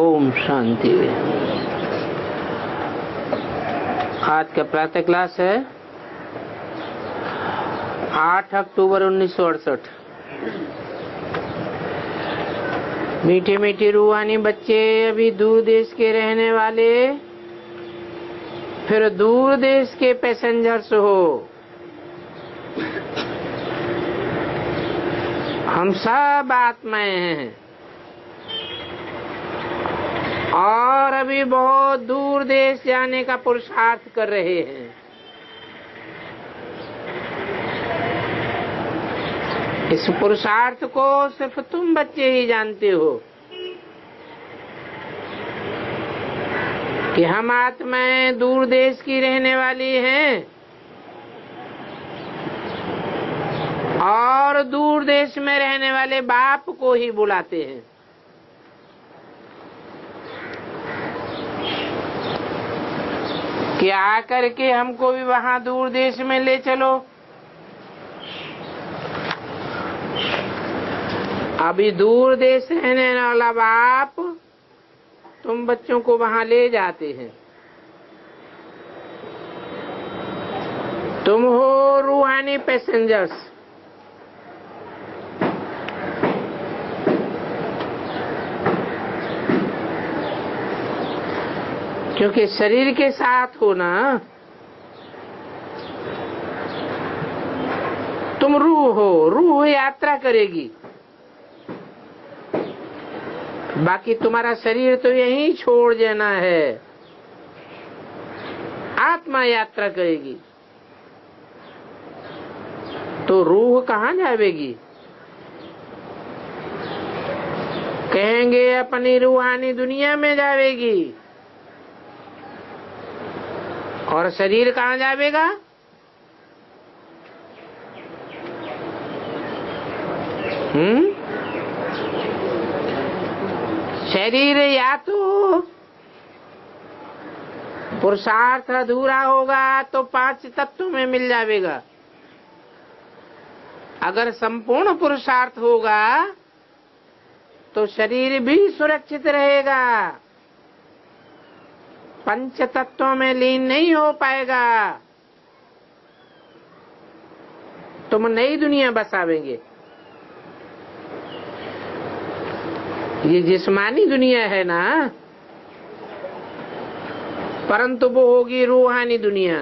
ओम शांति। आज का प्रातः क्लास है 8 अक्टूबर 1968। मीठे मीठे रूहानी बच्चे, अभी दूर देश के रहने वाले, फिर दूर देश के पैसेंजर्स हो, हम सब आत्माएं हैं और अभी बहुत दूर देश जाने का पुरुषार्थ कर रहे हैं। इस पुरुषार्थ को सिर्फ तुम बच्चे ही जानते हो कि हम आत्माएं दूर देश की रहने वाली हैं और दूर देश में रहने वाले बाप को ही बुलाते हैं। कि आकर के हमको भी वहां दूर देश में ले चलो। अभी दूर देश रहने वाला बाप तुम बच्चों को वहां ले जाते हैं। तुम हो रूहानी पैसेंजर्स। क्योंकि शरीर के साथ हो ना, तुम रूह हो, रूह यात्रा करेगी, बाकी तुम्हारा शरीर तो यहीं छोड़ देना है। आत्मा यात्रा करेगी तो रूह कहाँ जाएगी? कहेंगे अपनी रूहानी दुनिया में जाएगी। और शरीर कहाँ जाएगा? शरीर या तो पुरुषार्थ अधूरा होगा तो 5 तत्वों में मिल जाएगा। अगर संपूर्ण पुरुषार्थ होगा तो शरीर भी सुरक्षित रहेगा, 5 तत्वों में लीन नहीं हो पाएगा। तुम नई दुनिया बसावेंगे। ये जिस्मानी दुनिया है ना, परंतु वो होगी रूहानी दुनिया।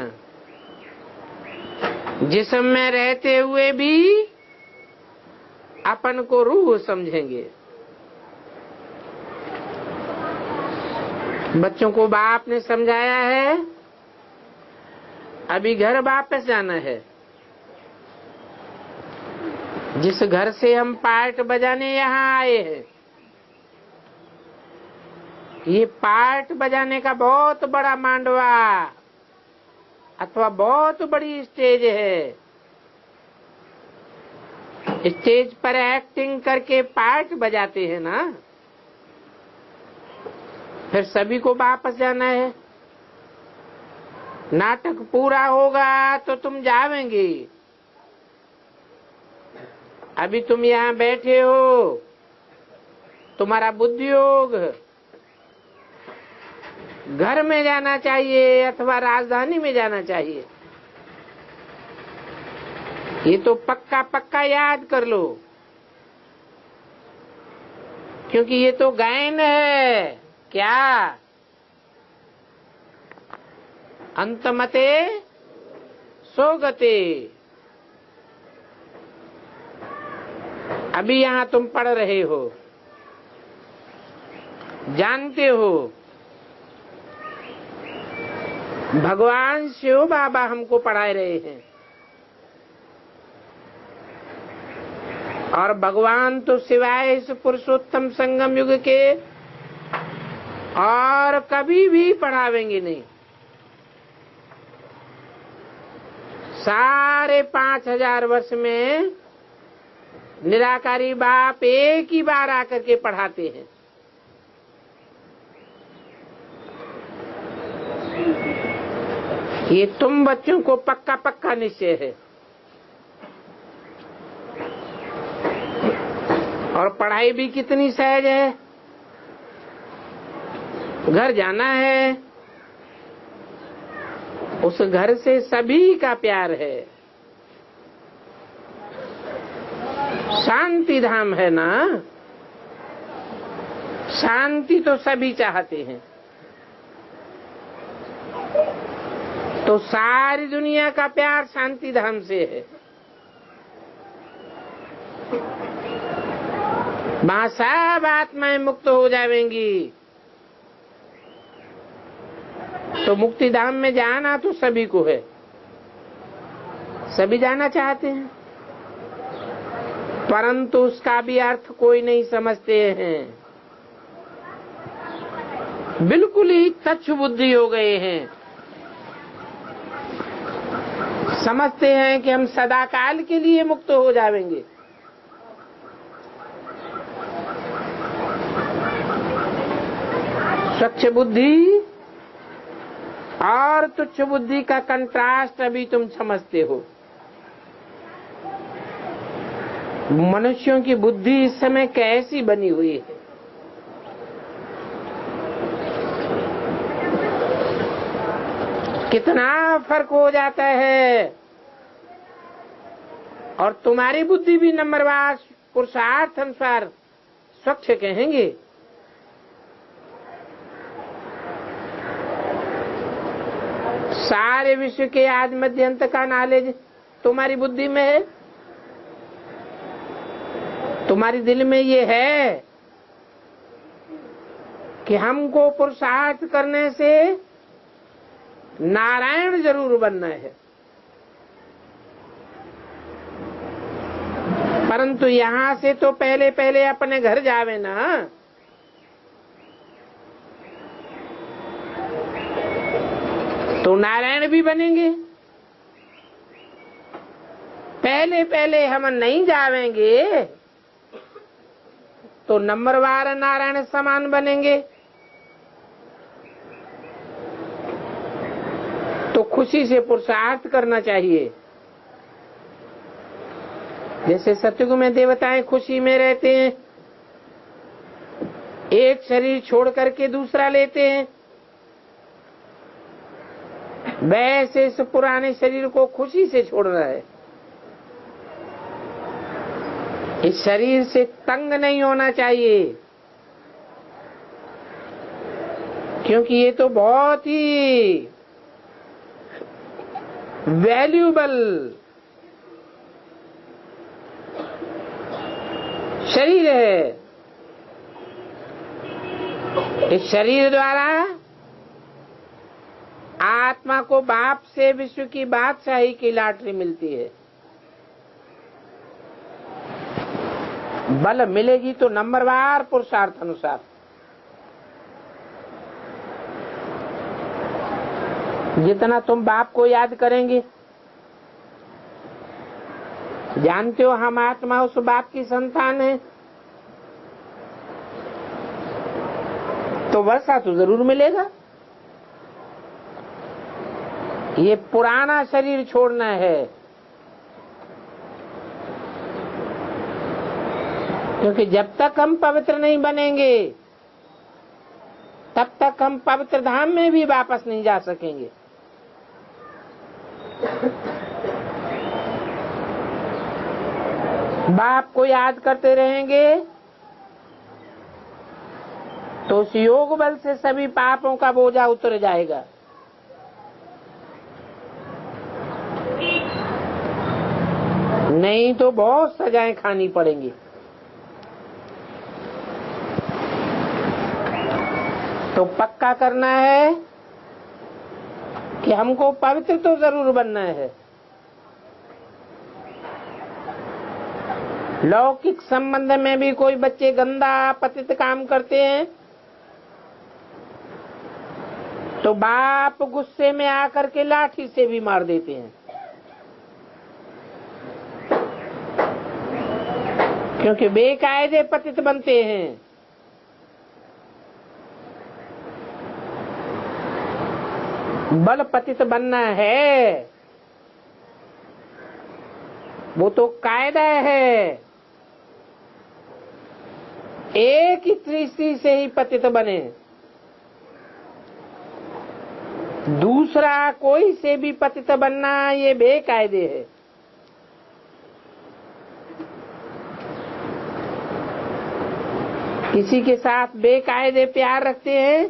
जिस्म में रहते हुए भी अपन को रूह समझेंगे। बच्चों को बाप ने समझाया है, अभी घर वापस जाना है। जिस घर से हम पार्ट बजाने यहाँ आए हैं, ये पार्ट बजाने का बहुत बड़ा मांडवा अथवा बहुत बड़ी स्टेज है। स्टेज पर एक्टिंग करके पार्ट बजाते हैं ना, फिर सभी को वापस जाना है। नाटक पूरा होगा तो तुम जावेंगे। अभी तुम यहाँ बैठे हो, तुम्हारा बुद्धि योग घर में जाना चाहिए अथवा राजधानी में जाना चाहिए। ये तो पक्का पक्का याद कर लो, क्योंकि ये तो गायन है। क्या? अंतमते सोगते। अभी यहाँ तुम पढ़ रहे हो, जानते हो भगवान शिव बाबा हमको पढ़ा रहे हैं। और भगवान तो सिवाय इस पुरुषोत्तम संगम युग के और कभी भी पढ़ावेंगे नहीं। सारे 5000 वर्ष में निराकारी बाप एक ही बार आकर के पढ़ाते हैं। ये तुम बच्चों को पक्का पक्का निश्चय है। और पढ़ाई भी कितनी सहज है। घर जाना है, उस घर से सभी का प्यार है। शांति धाम है ना, शांति तो सभी चाहते हैं। तो सारी दुनिया का प्यार शांति धाम से है। वहां सब आत्माएं मुक्त हो जाएंगी। तो मुक्ति धाम में जाना तो सभी को है, सभी जाना चाहते हैं, परंतु उसका भी अर्थ कोई नहीं समझते हैं। बिल्कुल ही तुच्छ बुद्धि हो गए हैं। समझते हैं कि हम सदा काल के लिए मुक्त हो जाएंगे। स्वच्छ बुद्धि और तुच्छ बुद्धि का कंट्रास्ट अभी तुम समझते हो। मनुष्यों की बुद्धि इस समय कैसी बनी हुई है। कितना फर्क हो जाता है। और तुम्हारी बुद्धि भी नंबरवार पुरुषार्थ अनुसार स्वच्छ कहेंगे। सारे विश्व के आदि मध्य अंत का नॉलेज तुम्हारी बुद्धि में है। तुम्हारी दिल में ये है कि हमको पुरुषार्थ करने से नारायण जरूर बनना है। परंतु यहाँ से तो पहले पहले अपने घर जावे ना। तो नारायण भी बनेंगे। पहले पहले हम नहीं जावेंगे तो नंबरवार नारायण समान बनेंगे। तो खुशी से पुरुषार्थ करना चाहिए। जैसे सतयुग में देवताएं खुशी में रहते हैं, एक शरीर छोड़ करके दूसरा लेते हैं, वैसे इस पुराने शरीर को खुशी से छोड़ना है। इस शरीर से तंग नहीं होना चाहिए, क्योंकि ये तो बहुत ही वैल्यूएबल शरीर है। इस शरीर द्वारा आत्मा को बाप से विश्व की बादशाही की लॉटरी मिलती है। बल मिलेगी तो नंबरवार पुरुषार्थ अनुसार। जितना तुम बाप को याद करेंगे, जानते हो हम आत्मा उस बाप की संतान है, तो वर्षा तो जरूर मिलेगा। ये पुराना शरीर छोड़ना है, क्योंकि जब तक हम पवित्र नहीं बनेंगे तब तक हम पवित्र धाम में भी वापस नहीं जा सकेंगे। बाप को याद करते रहेंगे तो उस योग बल से सभी पापों का बोझा उतर जाएगा। नहीं तो बहुत सजाएं खानी पड़ेंगी। तो पक्का करना है कि हमको पवित्र तो जरूर बनना है। लौकिक संबंध में भी कोई बच्चे गंदा पतित काम करते हैं तो बाप गुस्से में आकर के लाठी से भी मार देते हैं, क्योंकि बेकायदे पतित बनते हैं। बल पतित बनना है वो तो कायदा है। एक ही स्त्री से ही पतित बने, दूसरा कोई से भी पतित बनना ये बेकायदे है। किसी के साथ बेकायदे प्यार रखते हैं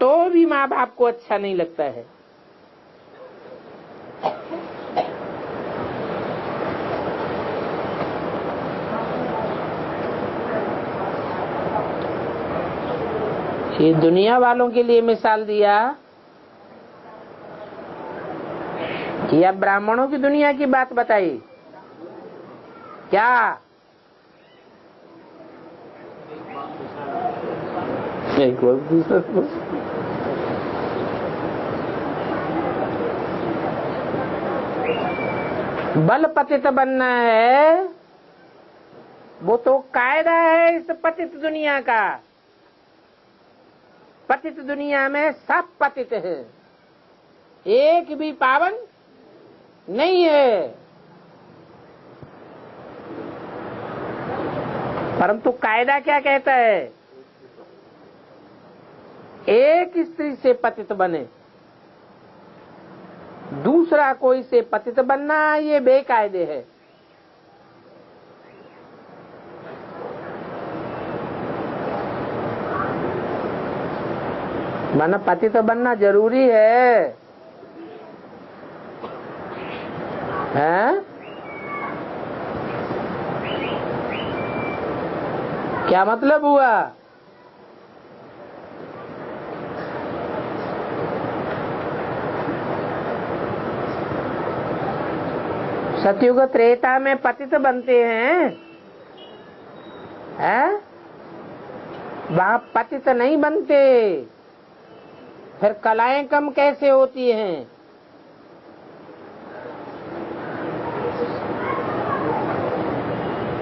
तो भी माँ बाप को अच्छा नहीं लगता है। ये दुनिया वालों के लिए मिसाल दिया, या ब्राह्मणों की दुनिया की बात बताई क्या? बल पतित बनना है, वो तो कायदा है इस पतित दुनिया का। पतित दुनिया में सब पतित है, एक भी पावन नहीं है। परंतु कायदा क्या कहता है? एक स्त्री से पतित बने, दूसरा कोई से पतित बनना ये बेकायदे है। माना पतित बनना जरूरी है, हैं? क्या मतलब हुआ? सतयुग त्रेता में पतित बनते हैं, वहां पतित नहीं बनते। फिर कलाएं कम कैसे होती हैं?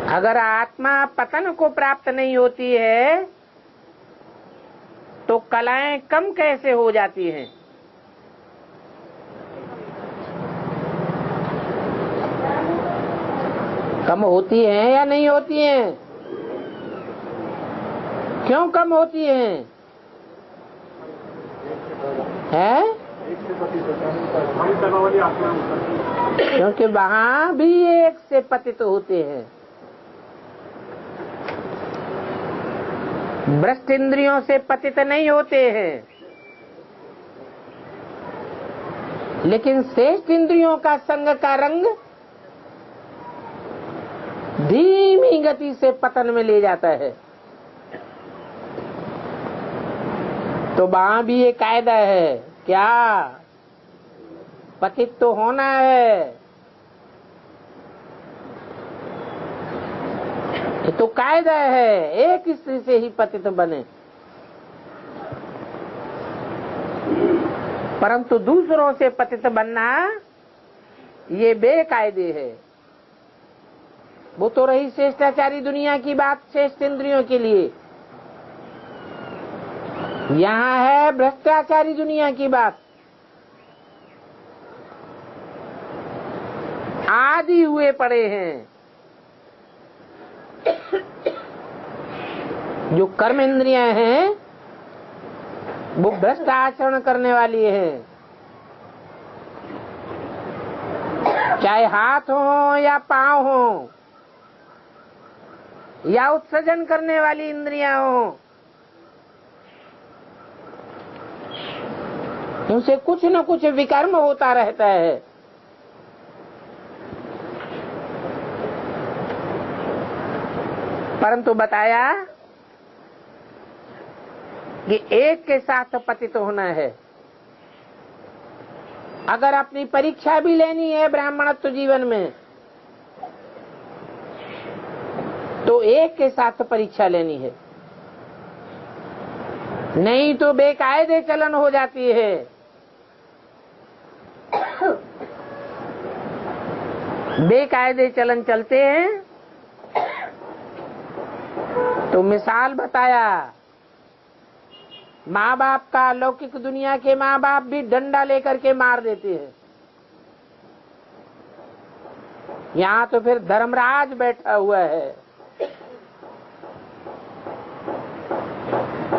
अगर आत्मा पतन को प्राप्त नहीं होती है तो कलाएं कम कैसे हो जाती हैं? कम होती हैं या नहीं होती हैं? क्यों कम होती हैं? क्योंकि वहां भी एक से पतित होते हैं। भ्रष्ट इंद्रियों से पतित नहीं होते हैं, लेकिन श्रेष्ठ इंद्रियों का संग का रंग धीमी गति से पतन में ले जाता है। तो वहां भी ये कायदा है, क्या? पतित तो होना है। ये तो कायदा है, एक स्त्री से ही पतित बने। परंतु दूसरों से पतित बनना ये बेकायदे है। वो तो रही श्रेष्ठाचारी दुनिया की बात, श्रेष्ठ इंद्रियों के लिए। यहाँ है भ्रष्टाचारी दुनिया की बात। आदि हुए पड़े हैं, जो कर्म इंद्रियां हैं वो भ्रष्ट आचरण करने वाली हैं। चाहे हाथ हो या पांव हो या उत्सर्जन करने वाली इंद्रियां हो, उनसे कुछ न कुछ विकर्म होता रहता है। परंतु बताया कि एक के साथ पतित होना है। अगर अपनी परीक्षा भी लेनी है ब्राह्मणत्व जीवन में, तो एक के साथ परीक्षा लेनी है, नहीं तो बेकायदे चलन हो जाती है। बेकायदे चलन चलते हैं तो मिसाल बताया, माँ बाप का, लौकिक दुनिया के माँ बाप भी डंडा लेकर के मार देते हैं। यहाँ तो फिर धर्मराज बैठा हुआ है।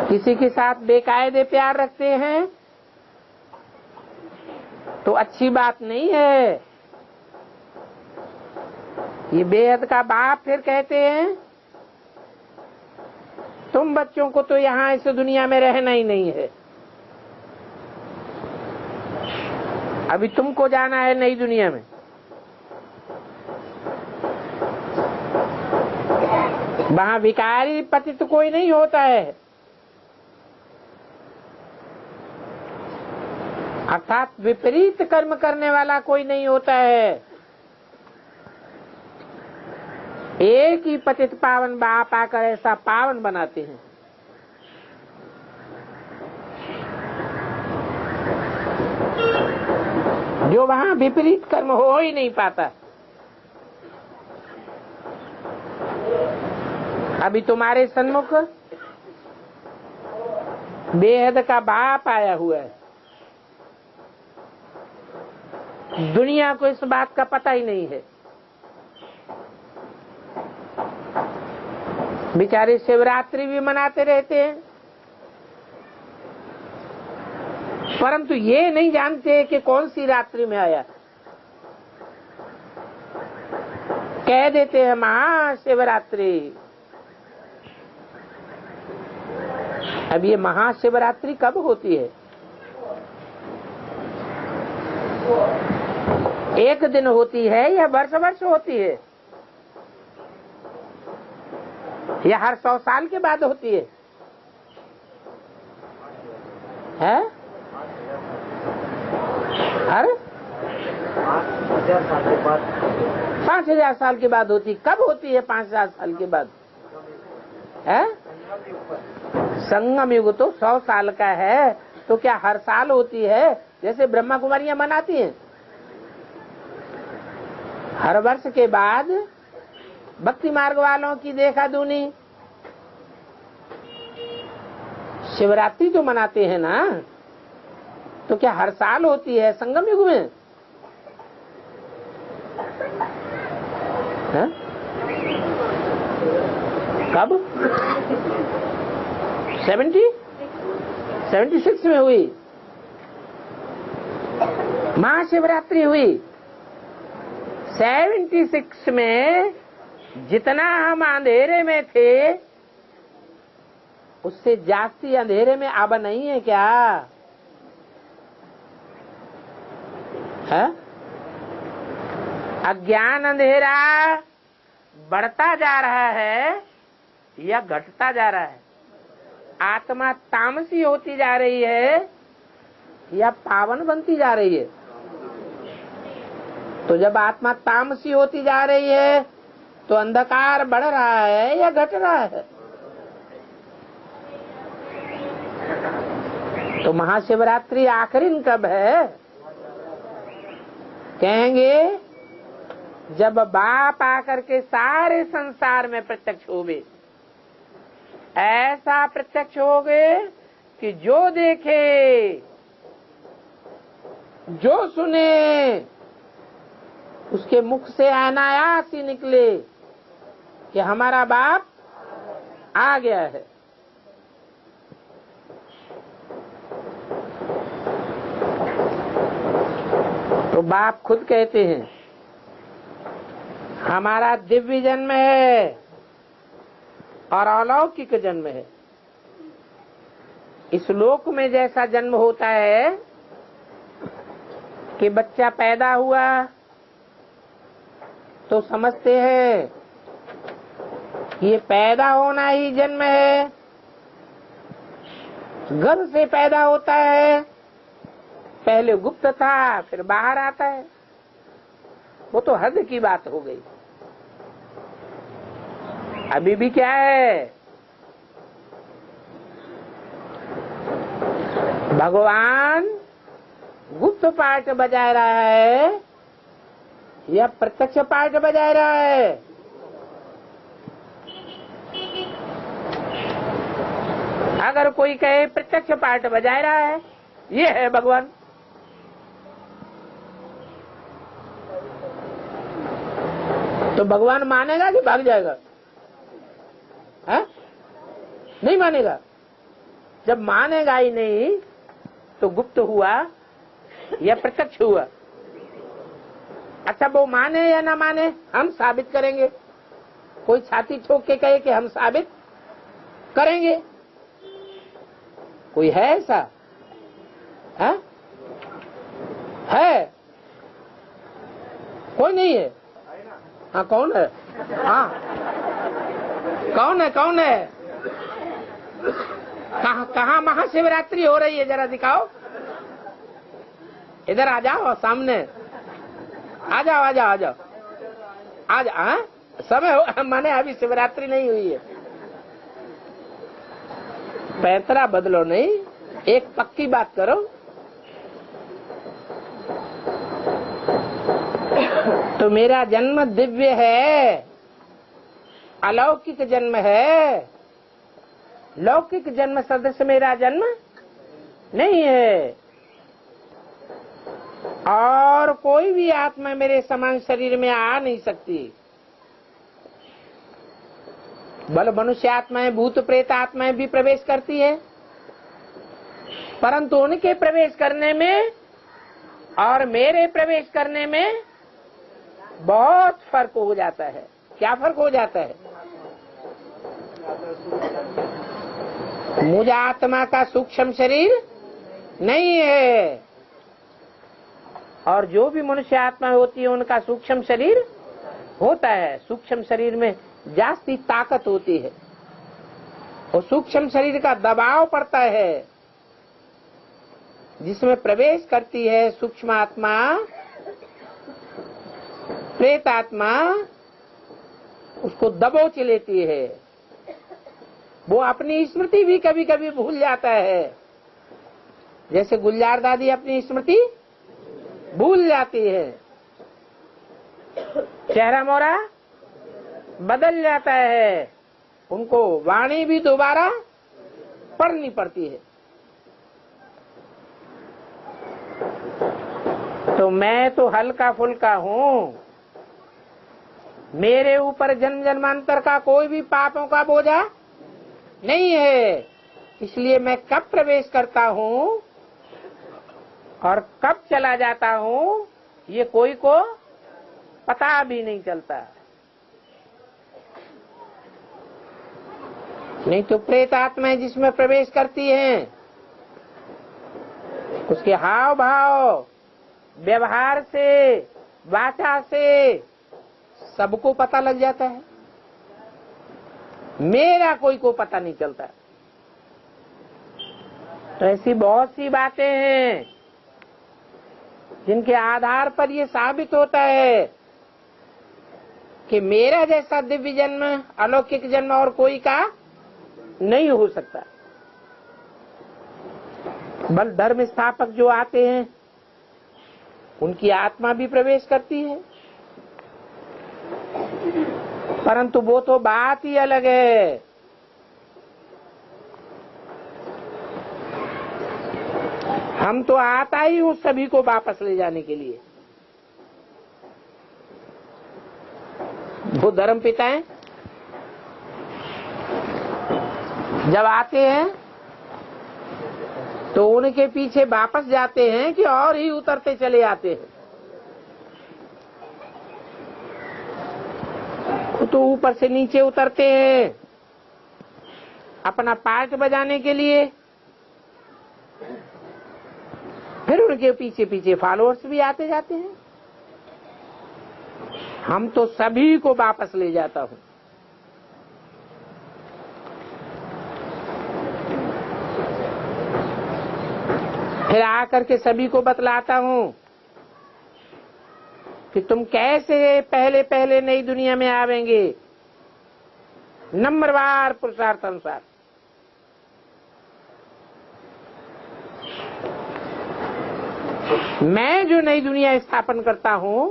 किसी के साथ बेकायदे प्यार रखते हैं तो अच्छी बात नहीं है। ये बेहद का बाप फिर कहते हैं तुम बच्चों को तो यहाँ इस दुनिया में रहना ही नहीं है, अभी तुमको जाना है नई दुनिया में। वहां विकारी पतित कोई नहीं होता है, अर्थात विपरीत कर्म करने वाला कोई नहीं होता है। एक ही पतित पावन बाप आकर ऐसा पावन बनाते हैं। जो वहां विपरीत कर्म हो ही नहीं पाता। अभी तुम्हारे सन्मुख बेहद का बाप आया हुआ है, दुनिया को इस बात का पता ही नहीं है। बेचारे शिवरात्रि भी मनाते रहते हैं, परंतु ये नहीं जानते कि कौन सी रात्रि में आया। कह देते हैं महाशिवरात्रि। अब ये महाशिवरात्रि कब होती है? एक दिन होती है या वर्ष वर्ष होती है या हर 100 साल के बाद होती है? हर 5000 साल के बाद होती। कब होती है 5000 साल के बाद? संगम युग तो 100 साल का है, तो क्या हर साल होती है जैसे ब्रह्मा कुमारियां मनाती हैं? हर वर्ष के बाद भक्ति मार्ग वालों की देखा दूनी शिवरात्रि तो मनाते हैं ना, तो क्या हर साल होती है संगम युग में? है? कब? 76 में हुई महाशिवरात्रि हुई। 76 में जितना हम अंधेरे में थे उससे जास्ती अंधेरे में अब नहीं है क्या? है? अज्ञान अंधेरा बढ़ता जा रहा है या घटता जा रहा है? आत्मा तामसी होती जा रही है या पावन बनती जा रही है? तो जब आत्मा तामसी होती जा रही है तो अंधकार बढ़ रहा है या घट रहा है? तो महाशिवरात्रि आखिरी दिन कब है? कहेंगे जब बाप आकर के सारे संसार में प्रत्यक्ष होगे। ऐसा प्रत्यक्ष होगे कि जो देखे जो सुने उसके मुख से अनायास ही निकले कि हमारा बाप आ गया है। तो बाप खुद कहते हैं हमारा दिव्य जन्म है और अलौकिक जन्म है। इस लोक में जैसा जन्म होता है कि बच्चा पैदा हुआ तो समझते हैं ये पैदा होना ही जन्म है, गर्भ से पैदा होता है, पहले गुप्त था फिर बाहर आता है। वो तो हद की बात हो गई। अभी भी क्या है, भगवान गुप्त पाठ बजा रहा है या प्रत्यक्ष पाठ बजा रहा है? अगर कोई कहे प्रत्यक्ष पाठ बजा रहा है, ये है भगवान, तो भगवान मानेगा कि भाग जाएगा? है? नहीं मानेगा। जब मानेगा ही नहीं तो गुप्त हुआ या प्रत्यक्ष हुआ? अच्छा, वो माने या ना माने, हम साबित करेंगे। कोई छाती ठोक के कहे कि हम साबित करेंगे, कोई है ऐसा? है? कोई नहीं है? हाँ, कौन है? हाँ, कौन है? कौन है? कहाँ महाशिवरात्रि हो रही है? जरा दिखाओ, इधर आ जाओ, सामने आ जाओ, आ जाओ, आ जाओ, आ जाओ। समय हो, माने अभी शिवरात्रि नहीं हुई है। पैतरा बदलो नहीं, एक पक्की बात करो। तो मेरा जन्म दिव्य है, अलौकिक जन्म है। लौकिक जन्म सदृश मेरा जन्म नहीं है। और कोई भी आत्मा मेरे समान शरीर में आ नहीं सकती। बल मनुष्य आत्माएं, भूत प्रेत आत्माएं भी प्रवेश करती है, परंतु उनके प्रवेश करने में और मेरे प्रवेश करने में बहुत फर्क हो जाता है। क्या फर्क हो जाता है? मुझे आत्मा का सूक्ष्म शरीर नहीं है, और जो भी मनुष्य आत्मा होती है उनका सूक्ष्म शरीर होता है। सूक्ष्म शरीर में जास्ती ताकत होती है, और सूक्ष्म शरीर का दबाव पड़ता है, जिसमें प्रवेश करती है सूक्ष्म आत्मा, प्रेत आत्मा, उसको दबोच लेती है। वो अपनी स्मृति भी कभी कभी भूल जाता है, जैसे गुलजार दादी अपनी स्मृति भूल जाती है, चेहरा मोरा बदल जाता है, उनको वाणी भी दोबारा पढ़नी पड़ती है। तो मैं तो हल्का फुल्का हूँ, मेरे ऊपर जन्म जन्मांतर का कोई भी पापों का बोझा नहीं है। इसलिए मैं कब प्रवेश करता हूँ और कब चला जाता हूँ, ये कोई को पता भी नहीं चलता। नहीं तो प्रेत आत्माएं जिसमें प्रवेश करती हैं, उसके हाव भाव, व्यवहार से, वाचा से सबको पता लग जाता है। मेरा कोई को पता नहीं चलता। तो ऐसी बहुत सी बातें हैं जिनके आधार पर ये साबित होता है कि मेरा जैसा दिव्य जन्म, अलौकिक जन्म और कोई का नहीं हो सकता। बल धर्म स्थापक जो आते हैं उनकी आत्मा भी प्रवेश करती है, परंतु वो तो बात ही अलग है। हम तो आता ही उस सभी को वापस ले जाने के लिए। वो धर्म पिताएं जब आते हैं तो उनके पीछे वापस जाते हैं कि और ही उतरते चले आते हैं। तो ऊपर से नीचे उतरते हैं अपना पार्ट बजाने के लिए, फिर उनके पीछे पीछे फॉलोअर्स भी आते जाते हैं। हम तो सभी को वापस ले जाता हूं। फिर आकर के सभी को बतलाता हूं कि तुम कैसे पहले पहले नई दुनिया में आवेंगे, नंबरवार पुरुषार्थ अनुसार। मैं जो नई दुनिया स्थापन करता हूं,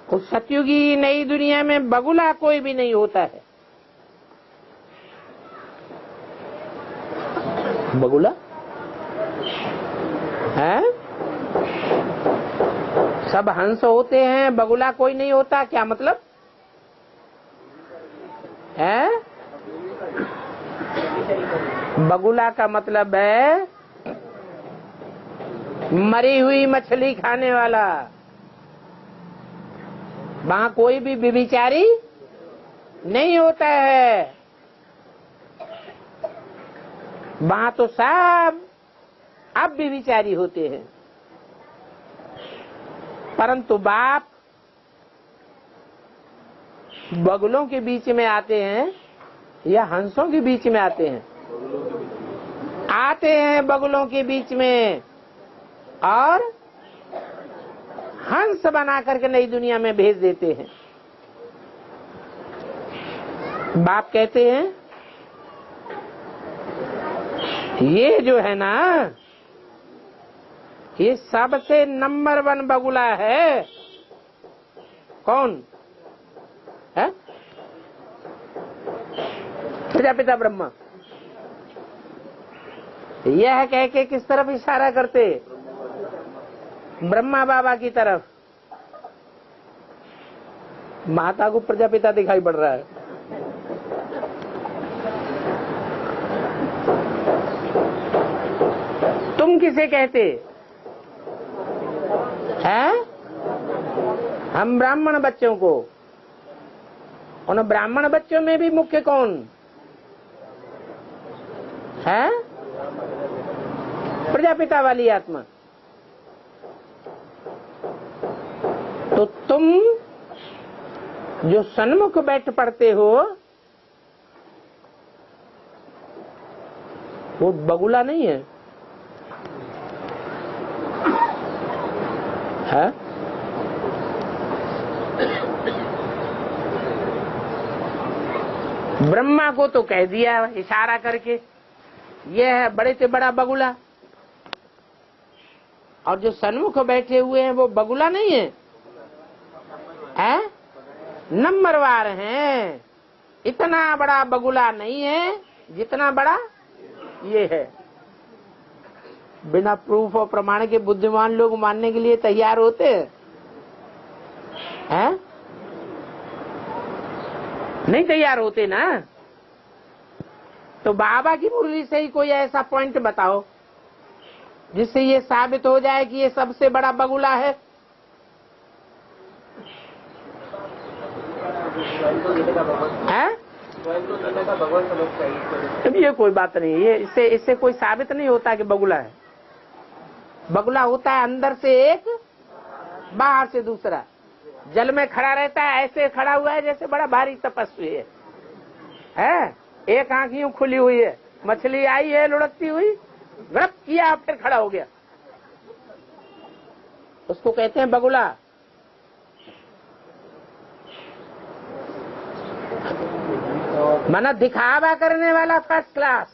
उस सतयुगी नई दुनिया में बगुला कोई भी नहीं होता है। बगुला है? सब हंस होते हैं, बगुला कोई नहीं होता। क्या मतलब है? बगुला का मतलब है मरी हुई मछली खाने वाला। वहां कोई भी व्यभिचारी नहीं होता है, वहां तो सब अब व्यभिचारी होते हैं। परंतु बाप बगुलों के बीच में आते हैं या हंसों के बीच में आते हैं? आते हैं बगुलों के बीच में और हंस बना करके नई दुनिया में भेज देते हैं। बाप कहते हैं ये जो है ना, ये सबसे नंबर 1 बगुला है। कौन है? प्रजापिता ब्रह्मा। यह कह के किस तरफ इशारा करते? ब्रह्मा बाबा की तरफ। माता को प्रजापिता दिखाई पड़ रहा है। तुम किसे कहते हैं? हम ब्राह्मण बच्चों को। उन ब्राह्मण बच्चों में भी मुख्य कौन है? प्रजापिता वाली आत्मा। तो तुम जो सन्मुख बैठ पढ़ते हो वो बगुला नहीं है, है? ब्रह्मा को तो कह दिया इशारा करके यह है बड़े से बड़ा बगुला, और जो सन्मुख बैठे हुए हैं वो बगुला नहीं है, है? नंबरवार हैं। इतना बड़ा बगुला नहीं है जितना बड़ा ये है। बिना प्रूफ और प्रमाण के बुद्धिमान लोग मानने के लिए तैयार होते हैं? नहीं तैयार होते ना। तो बाबा की मुरली से ही कोई ऐसा पॉइंट बताओ जिससे ये साबित हो जाए कि ये सबसे बड़ा बगुला है। ये कोई बात नहीं, ये इससे कोई साबित नहीं होता कि बगुला है। बगुला होता है अंदर से एक, बाहर से दूसरा। जल में खड़ा रहता है, ऐसे खड़ा हुआ है जैसे बड़ा भारी तपस्वी है? एक आंख यूं खुली हुई है, मछली आई है लुढ़कती हुई, ग्रप किया फिर खड़ा हो गया, उसको कहते हैं बगुला। मना दिखावा करने वाला फर्स्ट क्लास,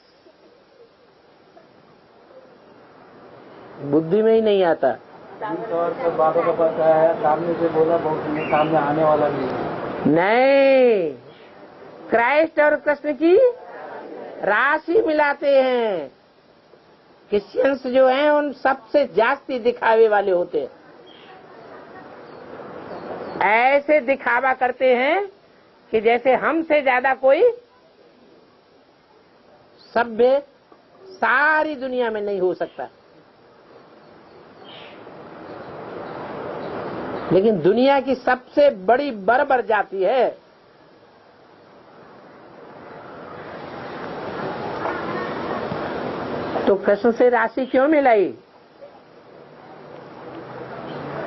बुद्धि में ही नहीं आता। बाबा के पास आया, सामने से बोला, बहुत सामने आने वाला नहीं। क्राइस्ट और कृष्ण की राशि मिलाते हैं। क्रिश्चियंस जो हैं उन सबसे जास्ती दिखावे वाले होते हैं। ऐसे दिखावा करते हैं कि जैसे हमसे ज्यादा कोई सभ्य सारी दुनिया में नहीं हो सकता। लेकिन दुनिया की सबसे बड़ी बर्बर जाति है तो कृष्ण से राशि क्यों मिलाई?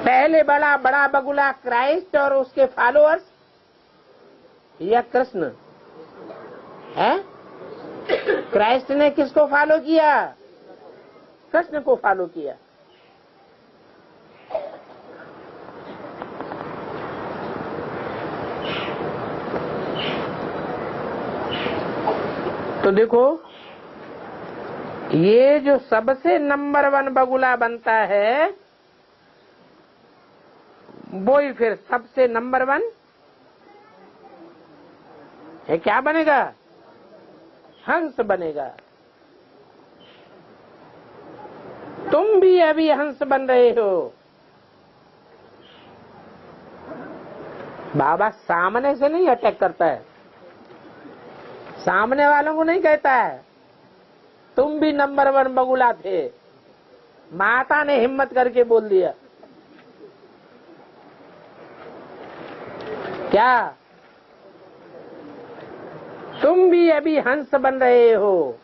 पहले बड़ा बड़ा बगुला क्राइस्ट और उसके फॉलोअर्स या कृष्ण है? क्राइस्ट ने किसको फॉलो किया? कृष्ण को फॉलो किया। तो देखो, ये जो सबसे नंबर 1 बगुला बनता है वो ही फिर सबसे नंबर 1 है। क्या बनेगा? हंस बनेगा। तुम भी अभी हंस बन रहे हो। बाबा सामने से नहीं अटैक करता है, सामने वालों को नहीं कहता है तुम भी नंबर 1 बगुला थे। माता ने हिम्मत करके बोल दिया। क्या तुम भी अभी हंस बन रहे हो?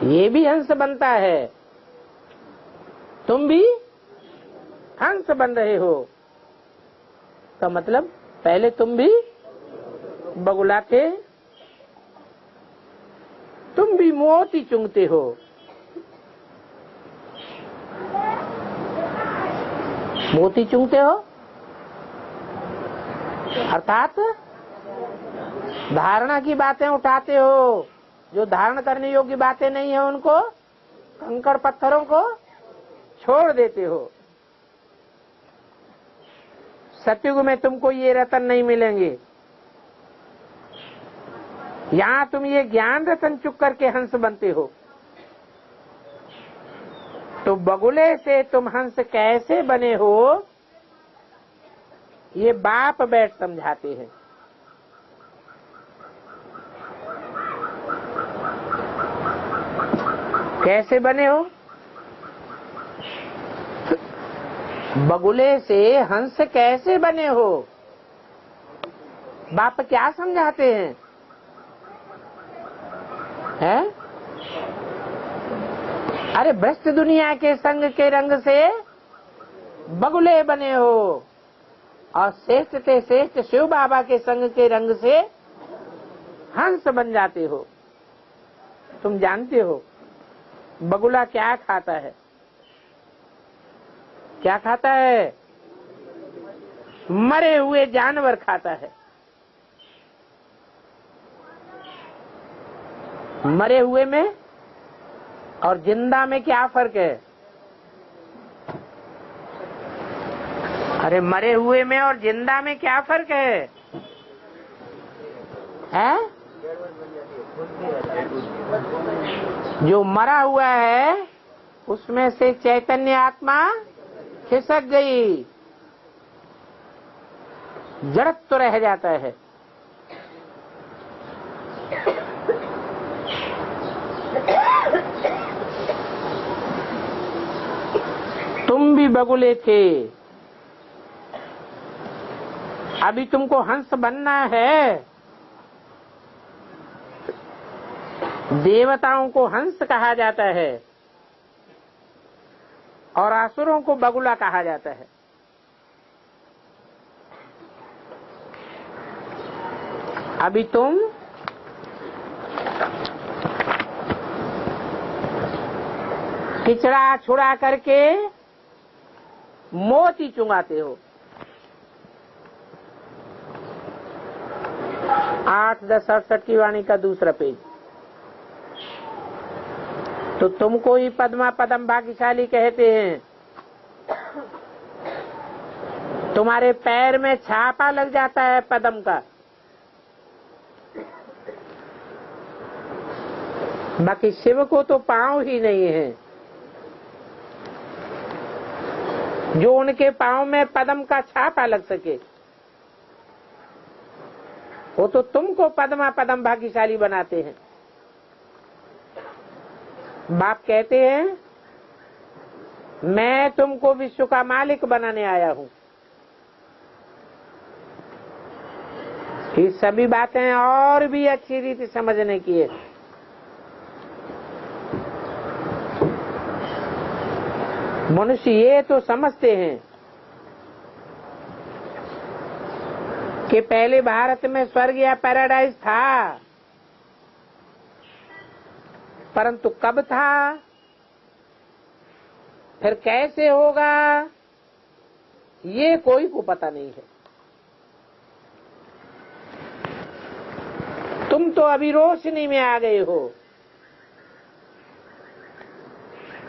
ये भी हंस बनता है। तुम भी हंस बन रहे हो का मतलब पहले तुम भी बगुला थे, तुम भी मोती चुंगते हो। मोती चुंगते हो अर्थात धारणा की बातें उठाते हो, जो धारण करने योग्य बातें नहीं है उनको, कंकड़ पत्थरों को छोड़ देते हो। सतयुग में तुमको ये रतन नहीं मिलेंगे। यहाँ तुम ये ज्ञान रतन चुक करके हंस बनते हो। तो बगुले से तुम हंस कैसे बने हो, ये बाप बैठ समझाते हैं। कैसे बने हो? बगुले से हंस कैसे बने हो? बाप क्या समझाते हैं? हैं? अरे भ्रष्ट दुनिया के संग के रंग से बगुले बने हो और श्रेष्ठ से श्रेष्ठ शिव बाबा के संग के रंग से हंस बन जाते हो। तुम जानते हो बगुला क्या खाता है? क्या खाता है? मरे हुए जानवर खाता है। मरे हुए में और जिंदा में क्या फर्क है? अरे मरे हुए में और जिंदा में क्या फर्क है? हैं? जो मरा हुआ है उसमें से चैतन्य आत्मा खिसक गई, जड़त्व तो रह जाता है। तुम भी बगुले थे, अभी तुमको हंस बनना है। देवताओं को हंस कहा जाता है और असुरों को बगुला कहा जाता है। अभी तुम खिचड़ा छुड़ा करके मोती चुंगाते हो। 8-10-68 की वाणी का दूसरा पेज। तो तुमको ही पद्मा पदम भाग्यशाली कहते हैं। तुम्हारे पैर में छापा लग जाता है पदम का। बाकी शिव को तो पांव ही नहीं है। जो उनके पांव में पद्म का छापा लग सके, वो तो तुमको पद्मा पदम भाग्यशाली बनाते हैं। बाप कहते हैं मैं तुमको विश्व का मालिक बनाने आया हूं। ये सभी बातें और भी अच्छी रीति समझने की है। मनुष्य ये तो समझते हैं कि पहले भारत में स्वर्ग या पैराडाइज था, परंतु कब था, फिर कैसे होगा, ये कोई को पता नहीं है। तुम तो अभी रोशनी में आ गए हो,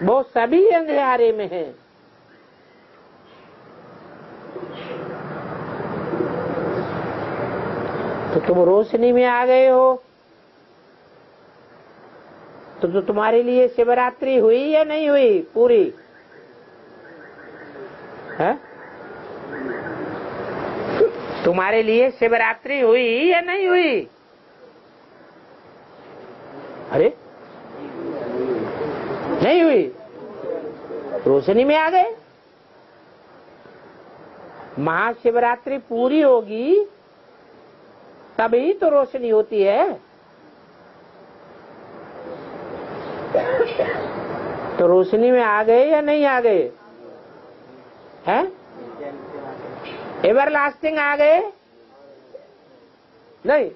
वो सभी अंधेरे में हैं। तो तुम रोशनी में आ गए हो, तो तुम्हारे लिए शिवरात्रि हुई या नहीं हुई पूरी? है? तुम्हारे लिए शिवरात्रि हुई या नहीं हुई? अरे नहीं हुई, रोशनी में आ गए। महाशिवरात्रि पूरी होगी तभी तो रोशनी होती है। तो रोशनी में आ गए या नहीं आ गए हैं? एवरलास्टिंग आ गए नहीं?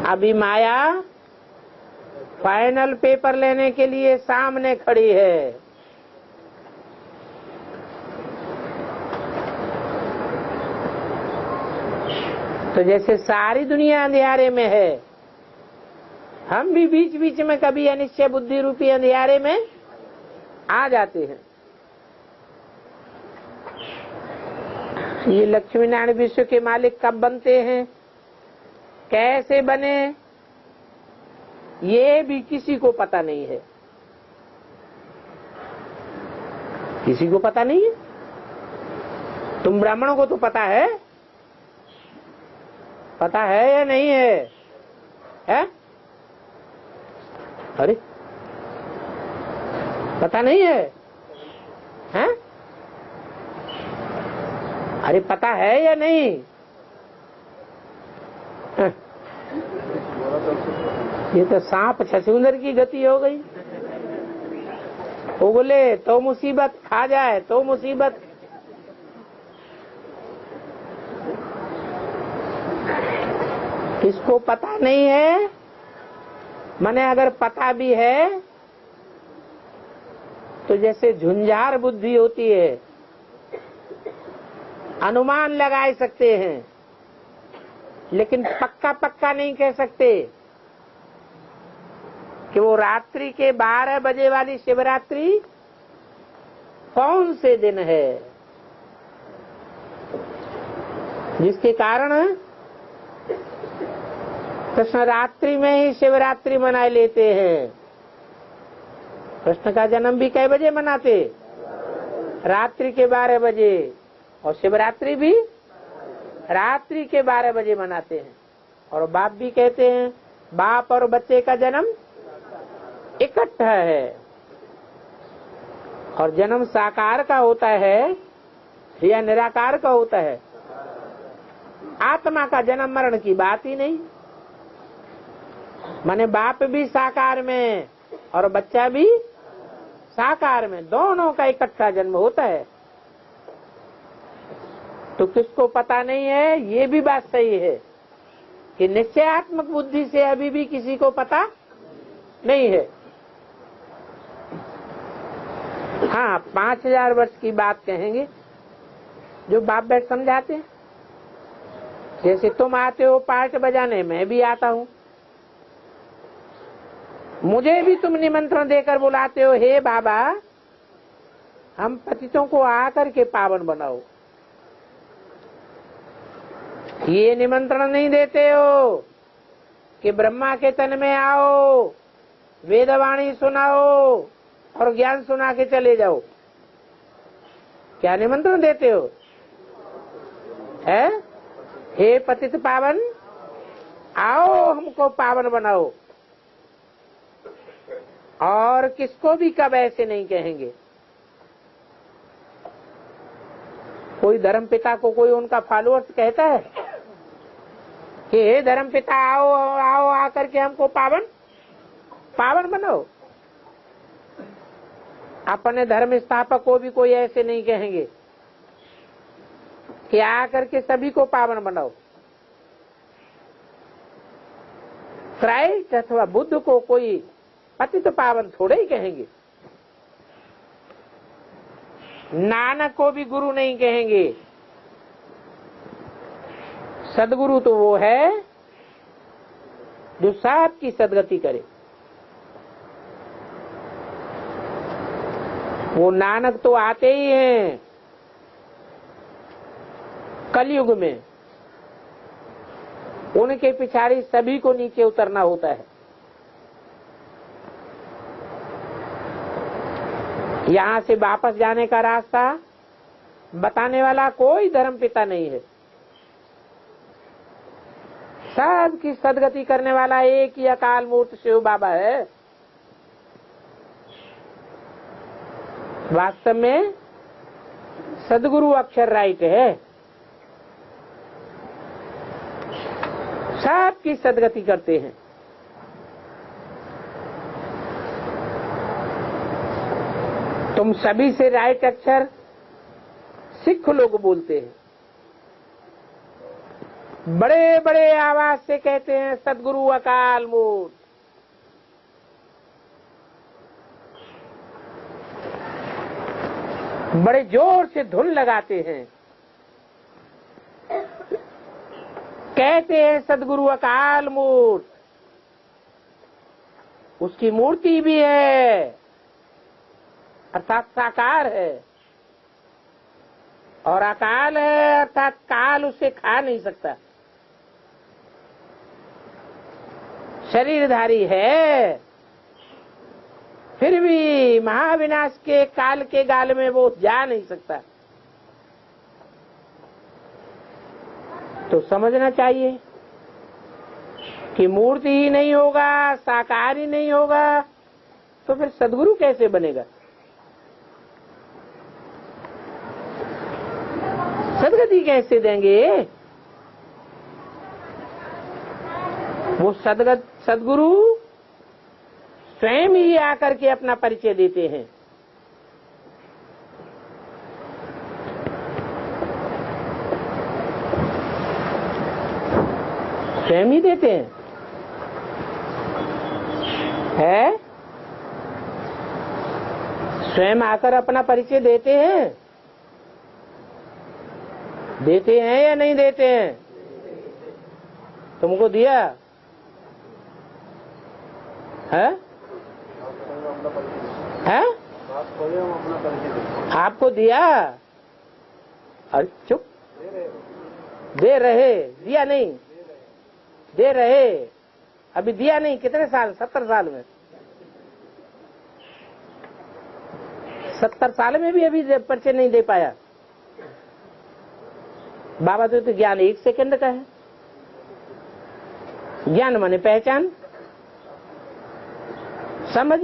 अभी माया फाइनल पेपर लेने के लिए सामने खड़ी है। तो जैसे सारी दुनिया अंधियारे में है, हम भी बीच बीच में कभी अनिश्चय बुद्धि रूपी अंधियारे में आ जाते हैं। ये लक्ष्मी नारायण विश्व के मालिक कब बनते हैं, कैसे बने, ये भी किसी को पता नहीं है। किसी को पता नहीं है। तुम ब्राह्मणों को तो पता है, पता है या नहीं है? है? अरे पता नहीं है? हैं? अरे पता है या नहीं? है? ये तो सांप छछूंदर की गति हो गई। वो बोले तो मुसीबत, खा जाए तो मुसीबत। किसको पता नहीं है? माने अगर पता भी है तो जैसे झुंझार बुद्धि होती है, अनुमान लगा सकते हैं लेकिन पक्का पक्का नहीं कह सकते कि वो रात्रि के 12 बजे वाली शिवरात्रि कौन से दिन है, जिसके कारण कृष्ण रात्रि में ही शिवरात्रि मना लेते हैं। कृष्ण का जन्म भी कै बजे मनाते? रात्रि के 12 बजे, और शिवरात्रि भी रात्रि के 12 बजे मनाते हैं। और बाप भी कहते हैं बाप और बच्चे का जन्म इकट्ठा है, और जन्म साकार का होता है या निराकार का होता है। आत्मा का जन्म मरण की बात ही नहीं। माने बाप भी साकार में और बच्चा भी साकार में, दोनों का इकट्ठा जन्म होता है। तो किसको पता नहीं है? ये भी बात सही है कि निश्चयात्मक बुद्धि से अभी भी किसी को पता नहीं है। हाँ, 5000 वर्ष की बात कहेंगे जो बाप बैठ समझाते हैं। जैसे तुम आते हो पार्ट बजाने, मैं भी आता हूँ। मुझे भी तुम निमंत्रण देकर बुलाते हो, हे बाबा हम पतितों को आकर के पावन बनाओ। ये निमंत्रण नहीं देते हो कि ब्रह्मा के तन में आओ, वेदवाणी सुनाओ और ज्ञान सुना के चले जाओ। क्या निमंत्रण देते हो? है? हे पतित पावन, आओ हमको पावन बनाओ। और किसको भी कब ऐसे नहीं कहेंगे। कोई धर्म पिता को कोई उनका फॉलोअर्स कहता है कि हे धर्म पिता आओ आओ आकर के हमको पावन बनाओ। अपने धर्म स्थापक को भी कोई ऐसे नहीं कहेंगे कि आकर के सभी को पावन बनाओ। क्राइस्ट अथवा बुद्ध को कोई पतित पावन थोड़े ही कहेंगे। नानक को भी गुरु नहीं कहेंगे। सदगुरु तो वो है जो सबकी सदगति करे। वो नानक तो आते ही हैं कलयुग में, उनके पिछाड़ी सभी को नीचे उतरना होता है। यहाँ से वापस जाने का रास्ता बताने वाला कोई धर्म पिता नहीं है। सबकी सदगति करने वाला एक ही अकाल मूर्त शिव बाबा है। वास्तव में सदगुरु अक्षर राइट है, सबकी सदगति करते हैं। तुम सभी से राइट अक्षर सिख लोग बोलते हैं, बड़े बड़े आवाज से कहते हैं सदगुरु अकाल मूर्त। बड़े जोर से धुन लगाते हैं, कहते हैं सदगुरु अकाल मूर्त। उसकी मूर्ति भी है अर्थात साकार है, और अकाल है अर्थात काल उसे खा नहीं सकता। शरीरधारी है, फिर भी महाविनाश के काल के गाल में वो जा नहीं सकता। तो समझना चाहिए कि मूर्ति ही नहीं होगा, साकार ही नहीं होगा, तो फिर सदगुरु कैसे बनेगा? सदगति कैसे देंगे? वो सदगुरु स्वयं ही आकर के अपना परिचय देते हैं। स्वयं ही देते हैं, है? स्वयं आकर अपना परिचय देते हैं। देते हैं या नहीं देते हैं? तुमको दिया है? है? आपको दिया? अरे चुप, दे रहे, दिया नहीं, दे रहे, अभी दिया नहीं। कितने साल? 70 साल में, 70 साल में भी अभी परिचय नहीं दे पाया। बाबा तो ज्ञान 1 सेकंड का है। ज्ञान माने पहचान, समझ।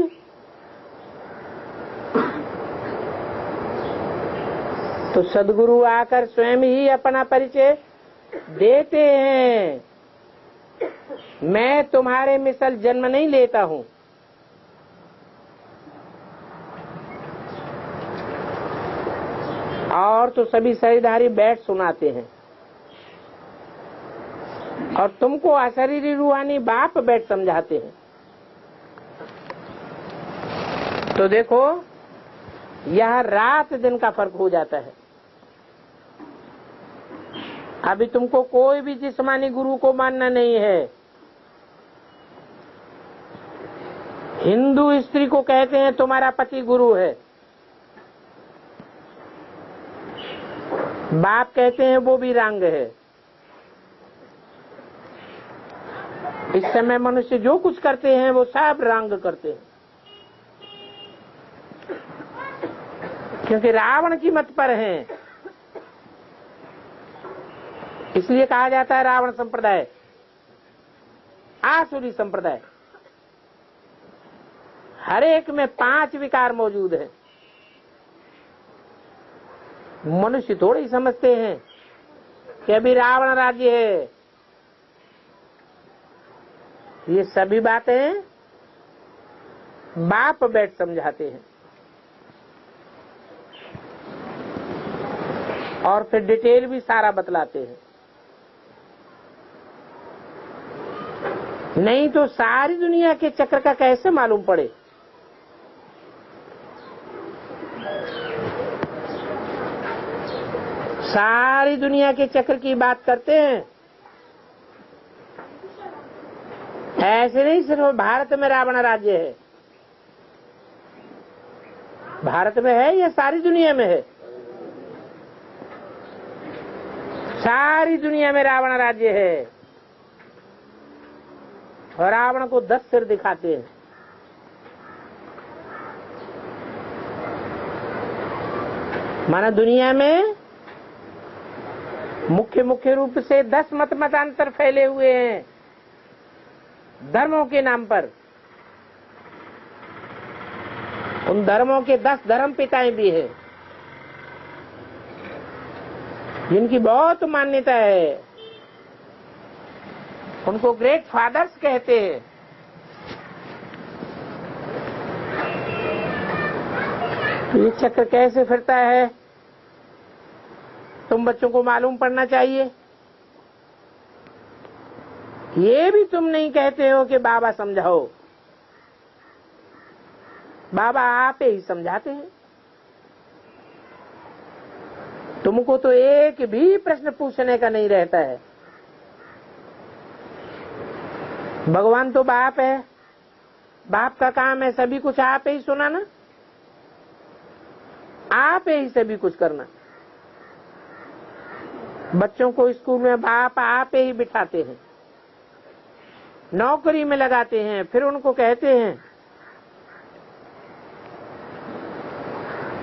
तो सदगुरु आकर स्वयं ही अपना परिचय देते हैं। मैं तुम्हारे मिसल जन्म नहीं लेता हूं, और तो सभी शरीरधारी बैठ सुनाते हैं, और तुमको अशरीरी रूहानी बाप बैठ समझाते हैं। तो देखो, यह रात दिन का फर्क हो जाता है। अभी तुमको कोई भी जिस्मानी गुरु को मानना नहीं है। हिंदू स्त्री को कहते हैं तुम्हारा पति गुरु है, बाप कहते हैं वो भी रंग है। इस समय मनुष्य जो कुछ करते हैं वो सब रंग करते हैं, क्योंकि रावण की मत पर हैं। इसलिए कहा जाता है रावण संप्रदाय, आसुरी संप्रदाय। हर एक में 5 विकार मौजूद है। मनुष्य थोड़े ही समझते हैं कि अभी रावण राज्य है। ये सभी बातें बाप बैठ समझाते हैं, और फिर डिटेल भी सारा बतलाते हैं। नहीं तो सारी दुनिया के चक्र का कैसे मालूम पड़े? सारी दुनिया के चक्र की बात करते हैं। ऐसे नहीं सिर्फ भारत में रावण राज्य है। भारत में है या सारी दुनिया में है? सारी दुनिया में रावण राज्य है, और रावण को 10 सिर दिखाते हैं। माना दुनिया में मुख्य रूप से 10 मतांतर फैले हुए हैं धर्मों के नाम पर। उन धर्मों के 10 धर्म पिताएं भी हैं जिनकी बहुत मान्यता है। उनको ग्रेट फादर्स कहते हैं। ये चक्र कैसे फिरता है तुम बच्चों को मालूम पड़ना चाहिए। ये भी तुम नहीं कहते हो कि बाबा समझाओ, बाबा आप ही समझाते हैं। तुमको तो एक भी प्रश्न पूछने का नहीं रहता है। भगवान तो बाप है, बाप का काम है सभी कुछ आप ही सुनाना, आप ही सभी कुछ करना। बच्चों को स्कूल में बाप आप ही बिठाते हैं, नौकरी में लगाते हैं, फिर उनको कहते हैं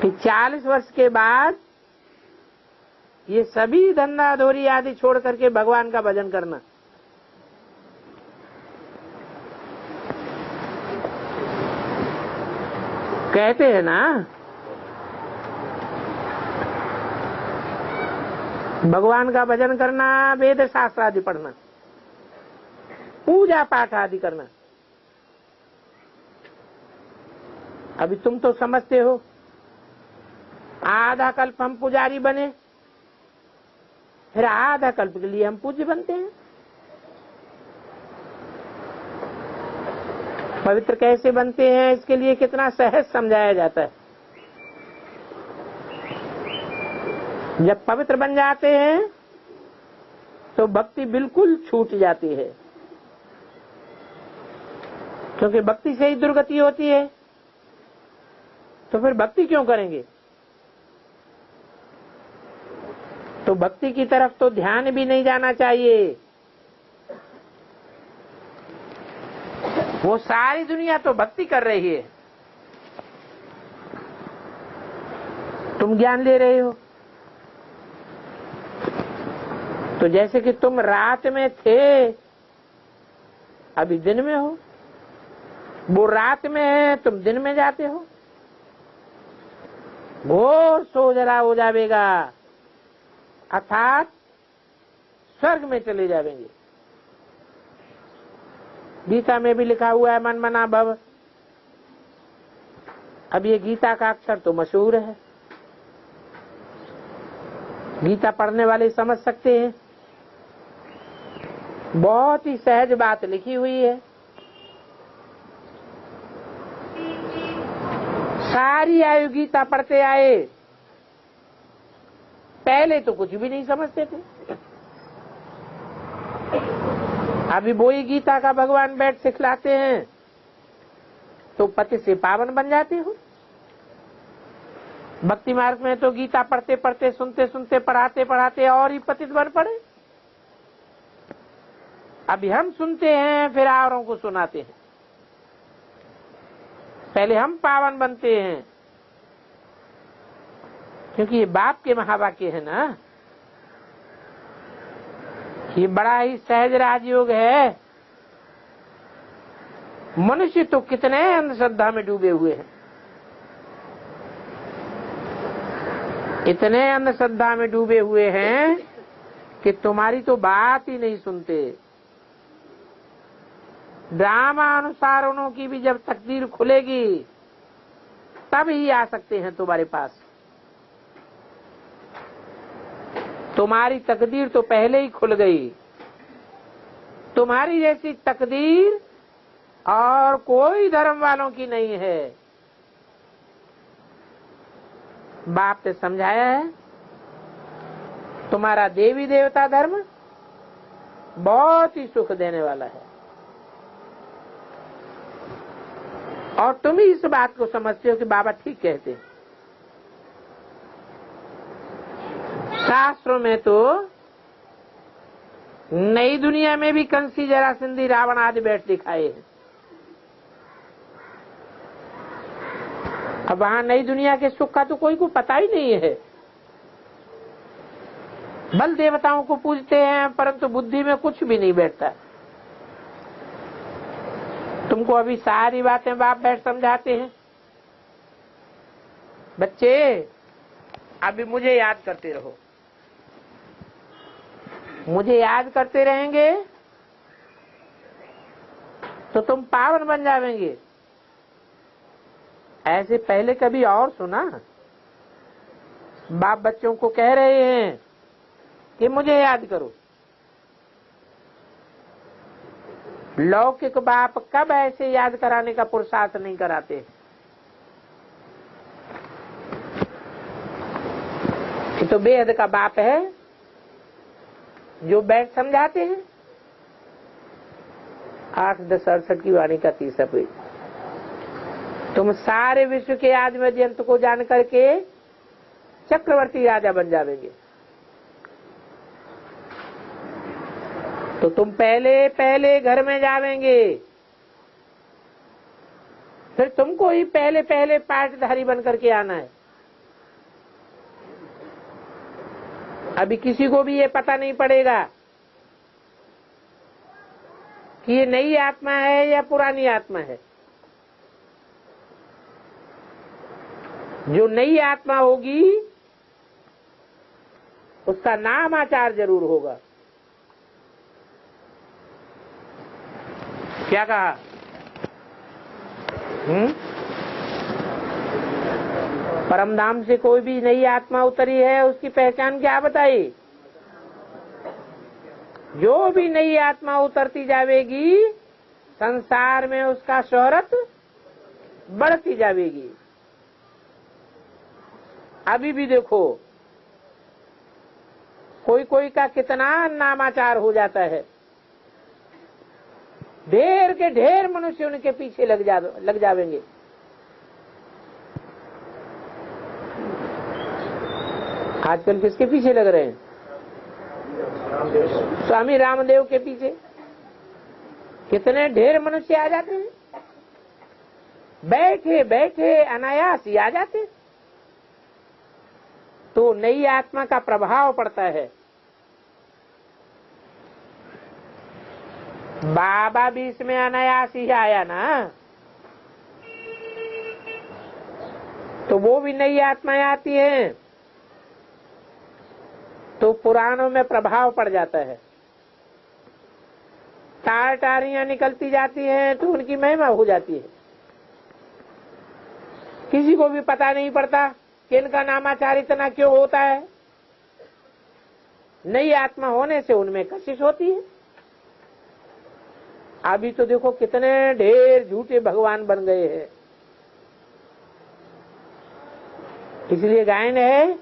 कि 40 वर्ष के बाद ये सभी धंधा धोरी आदि छोड़ करके भगवान का भजन करना। कहते हैं ना भगवान का भजन करना, वेद शास्त्र आदि पढ़ना, पूजा पाठ आदि करना। अभी तुम तो समझते हो आधा कल्प हम पुजारी बने, फिर आधा कल्प के लिए हम पूज्य बनते हैं। पवित्र कैसे बनते हैं इसके लिए कितना सहज समझाया जाता है। जब पवित्र बन जाते हैं तो भक्ति बिल्कुल छूट जाती है, क्योंकि भक्ति से ही दुर्गति होती है। तो फिर भक्ति क्यों करेंगे? तो भक्ति की तरफ तो ध्यान भी नहीं जाना चाहिए। वो सारी दुनिया तो भक्ति कर रही है, तुम ज्ञान ले रहे हो। तो जैसे कि तुम रात में थे, अभी दिन में हो, वो रात में है, तुम दिन में जाते हो। घोर सो जरा हो जाएगा, अर्थात स्वर्ग में चले जाएंगे। गीता में भी लिखा हुआ है मन मना भव। अब ये गीता का अक्षर तो मशहूर है, गीता पढ़ने वाले समझ सकते हैं। बहुत ही सहज बात लिखी हुई है। सारी आयु गीता पढ़ते आए, पहले तो कुछ भी नहीं समझते थे। अभी वही गीता का भगवान बैठ सिखलाते हैं तो पति से पावन बन जाते हो। भक्ति मार्ग में तो गीता पढ़ते पढ़ते, सुनते सुनते, पढ़ाते पढ़ाते और ही पतित बन पड़े। अभी हम सुनते हैं फिर औरों को सुनाते हैं। पहले हम पावन बनते हैं, क्योंकि ये बाप के महावाक्य है ना। ये बड़ा ही सहज राजयोग है। मनुष्य तो कितने अंधश्रद्धा में डूबे हुए हैं, इतने अंधश्रद्धा में डूबे हुए हैं कि तुम्हारी तो बात ही नहीं सुनते। ड्रामा अनुसार उन्हों की भी जब तकदीर खुलेगी तब ही आ सकते हैं तुम्हारे पास। तुम्हारी तकदीर तो पहले ही खुल गई। तुम्हारी जैसी तकदीर और कोई धर्म वालों की नहीं है। बाप ने समझाया है तुम्हारा देवी देवता धर्म बहुत ही सुख देने वाला है, और तुम ही इस बात को समझते हो कि बाबा ठीक कहते हैं। शास्त्रों में तो नई दुनिया में भी कंसी, जरासंधी, रावण आदि बैठ दिखाए हैं। अब वहां नई दुनिया के सुख का तो कोई को पता ही नहीं है। बल देवताओं को पूजते हैं, परंतु बुद्धि में कुछ भी नहीं बैठता। तुमको अभी सारी बातें बाप बैठ समझाते हैं। बच्चे अभी मुझे याद करते रहो, मुझे याद करते रहेंगे तो तुम पावन बन जाएंगे। ऐसे पहले कभी और सुना? बाप बच्चों को कह रहे हैं कि मुझे याद करो। लौकिक बाप कब ऐसे याद कराने का पुरुषार्थ नहीं कराते? ये तो बेहद का बाप है जो बैठ समझाते हैं। 8-10-68 की वाणी का 30 पेज। तुम सारे विश्व के आदि मध्य अंत को जान करके चक्रवर्ती राजा बन जाएंगे। तो तुम पहले पहले घर में जावेंगे, फिर तुमको ही पहले पहले पाठधारी बन करके आना है। अभी किसी को भी ये पता नहीं पड़ेगा कि ये नई आत्मा है या पुरानी आत्मा है। जो नई आत्मा होगी उसका नाम आचार जरूर होगा। क्या कहा? परमधाम से कोई भी नई आत्मा उतरी है, उसकी पहचान क्या बताई? जो भी नई आत्मा उतरती जाएगी संसार में उसका शोहरत बढ़ती जाएगी। अभी भी देखो कोई कोई का कितना नामाचार हो जाता है। ढेर के ढेर मनुष्य उनके पीछे लग जाएंगे। आजकल किसके पीछे लग रहे हैं? स्वामी रामदेव के पीछे कितने ढेर मनुष्य आ जाते हैं। बैठे बैठे अनायास ही आ जाते। तो नई आत्मा का प्रभाव पड़ता है। बाबा भी इसमें अनायास ही आया ना, तो वो भी नई आत्माएं आती हैं तो पुराणों में प्रभाव पड़ जाता है। तार टारियां निकलती जाती हैं तो उनकी महिमा हो जाती है। किसी को भी पता नहीं पड़ता कि इनका नामाचार इतना क्यों होता है। नई आत्मा होने से उनमें कशिश होती है। अभी तो देखो कितने ढेर झूठे भगवान बन गए हैं। इसलिए गायन है,